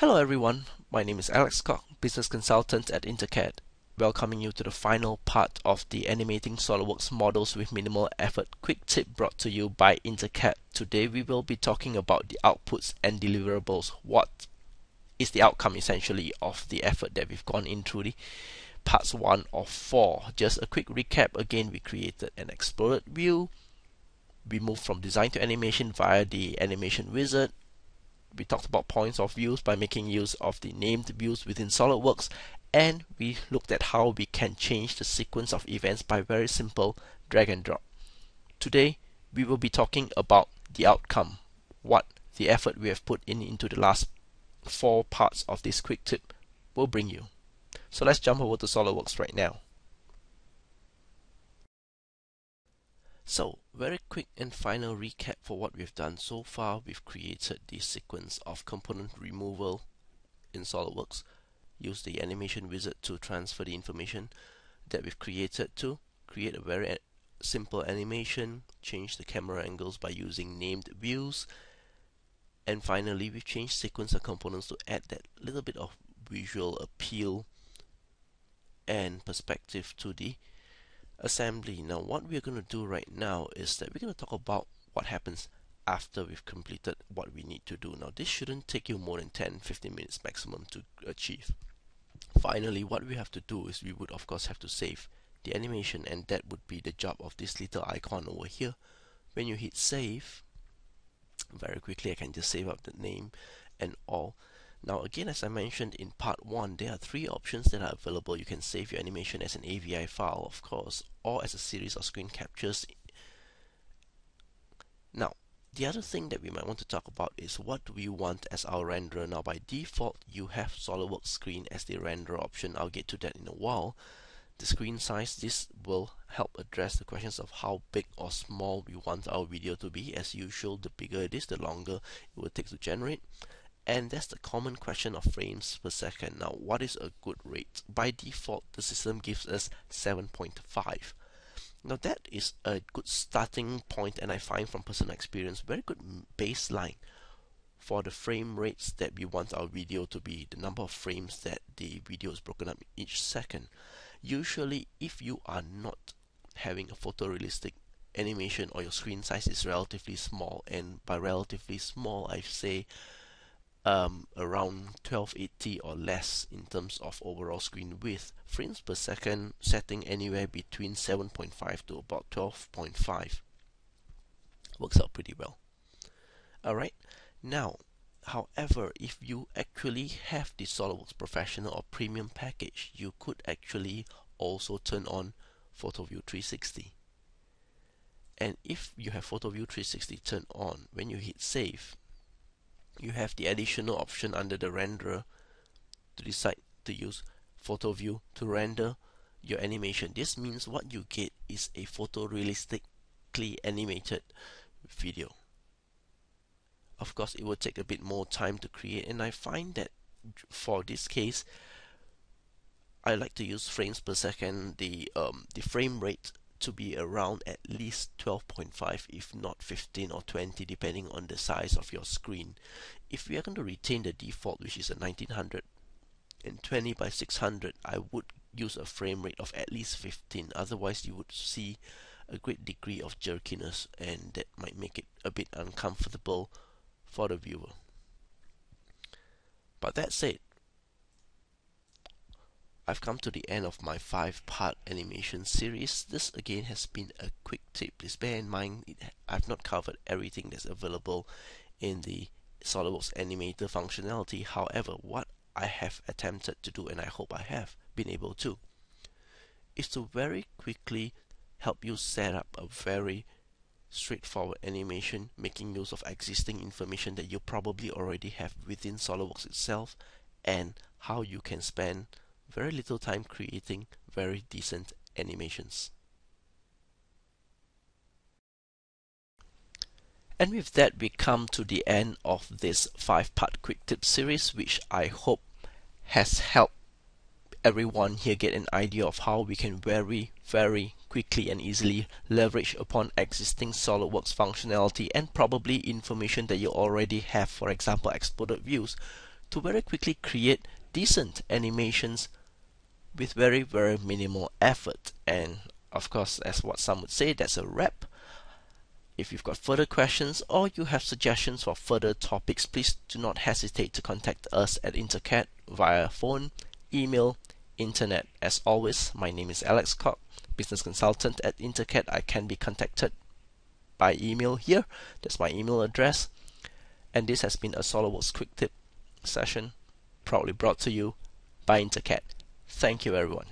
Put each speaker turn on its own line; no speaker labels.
Hello everyone, my name is Alex Koch, Business Consultant at INTERCAD, welcoming you to the final part of the Animating SolidWorks Models with Minimal Effort quick tip brought to you by INTERCAD. Today we will be talking about the outputs and deliverables. What is the outcome essentially of the effort that we've gone in through the parts 1 of 4. Just a quick recap. Again, we created an exploded view. We moved from design to animation via the animation wizard. We talked about points of views by making use of the named views within SolidWorks, and we looked at how we can change the sequence of events by very simple drag and drop. Today we will be talking about the outcome, what the effort we have put into the last 4 parts of this quick tip will bring you. So let's jump over to SolidWorks right now. So, very quick and final recap for what we've done so far. We've created the sequence of component removal in SolidWorks, used the animation wizard to transfer the information that we've created to create a very simple animation, change the camera angles by using named views, and finally we've changed sequence of components to add that little bit of visual appeal and perspective to the assembly. Now what we're going to do right now is that we're going to talk about what happens after we've completed what we need to do. Now this shouldn't take you more than 10-15 minutes maximum to achieve. Finally, what we have to do is we would of course have to save the animation, and that would be the job of this little icon over here. When you hit save, very quickly I can just save up the name and all. Now again, as I mentioned in part 1, there are 3 options that are available. You can save your animation as an AVI file, of course, or as a series of screen captures. Now, the other thing that we might want to talk about is what do we want as our renderer. Now by default, you have SolidWorks screen as the renderer option. I'll get to that in a while. The screen size, this will help address the questions of how big or small we want our video to be. As usual, the bigger it is, the longer it will take to generate. And that's the common question of frames per second. Now, what is a good rate? By default, the system gives us 7.5. Now, that is a good starting point, and I find from personal experience, very good baseline for the frame rates that we want our video to be, the number of frames that the video is broken up each second. Usually, if you are not having a photorealistic animation or your screen size is relatively small, and by relatively small, I say around 1280 or less in terms of overall screen width, frames per second setting anywhere between 7.5 to about 12.5 works out pretty well. Alright, now however, if you actually have the SolidWorks Professional or Premium package, you could actually also turn on PhotoView 360. And if you have PhotoView 360 turned on, when you hit save, you have the additional option under the renderer to decide to use PhotoView to render your animation. This means what you get is a photorealistically animated video. Of course, it will take a bit more time to create, and I find that for this case, I like to use frames per second, the frame rate to be around at least 12.5, if not 15 or 20, depending on the size of your screen. If we are going to retain the default, which is a 1920 by 600, I would use a frame rate of at least 15. Otherwise, you would see a great degree of jerkiness, and that might make it a bit uncomfortable for the viewer. But that said, I've come to the end of my 5-part animation series. This again has been a quick tip. Please bear in mind, I've not covered everything that's available in the SolidWorks Animator functionality. However, what I have attempted to do, and I hope I have been able to, is to very quickly help you set up a very straightforward animation, making use of existing information that you probably already have within SolidWorks itself, and how you can spend very little time creating very decent animations. And with that, we come to the end of this 5-part quick tip series, which I hope has helped everyone here get an idea of how we can very quickly and easily leverage upon existing SolidWorks functionality and probably information that you already have, for example exploded views, to very quickly create decent animations with very minimal effort. And of course, as what some would say, that's a wrap. If you've got further questions or you have suggestions for further topics, please do not hesitate to contact us at INTERCAD via phone, email, internet. As always, my name is Alex Koch, business consultant at INTERCAD. I can be contacted by email here. That's my email address. And this has been a SolidWorks quick tip session, proudly brought to you by INTERCAD. Thank you, everyone.